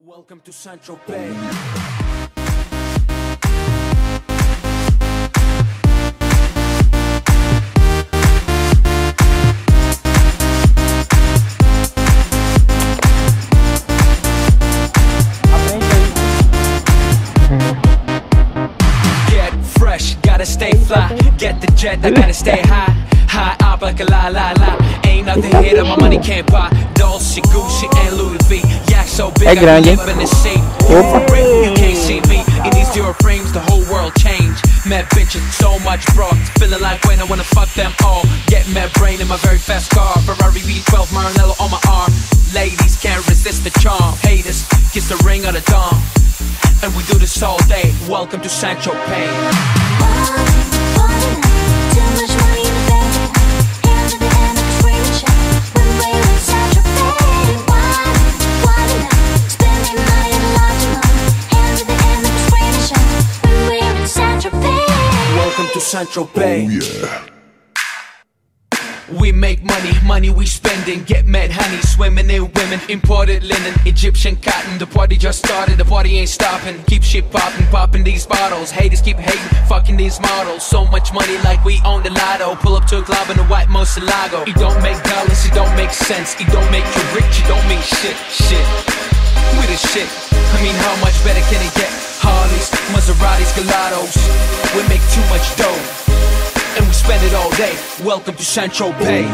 Welcome to Central Bay. Get fresh, gotta stay fly. Get the jet, I gotta stay high. High up like a la la la. Ain't nothing here that my money can't buy. Dolce, Gucci, and Louis V. Yak so big, I can live in the seat. You can't see me in these zero frames. The whole world changed. Mad bitches, so much broad. Feeling like when I wanna fuck them all. Get mad brain in my very fast car. Ferrari V12, Maranello on my arm. Ladies can't resist the charm. Haters kiss the ring of the dawn. And we do this all day. Welcome to Central Bay. To Central Bay. Oh, yeah. We make money, money we spending. Get mad honey, swimming in women. Imported linen, Egyptian cotton. The party just started, the party ain't stopping. Keep shit popping, popping these bottles. Haters keep hating, fucking these models. So much money like we own the lotto. Pull up to a club in a white Moselago. It don't make dollars, it don't make sense. It don't make you rich, it don't mean shit, shit. We the shit, I mean how much better can it get? Harleys, Maseratis, Gelatos. We make too much dough, and we spend it all day. Welcome to Central Bay.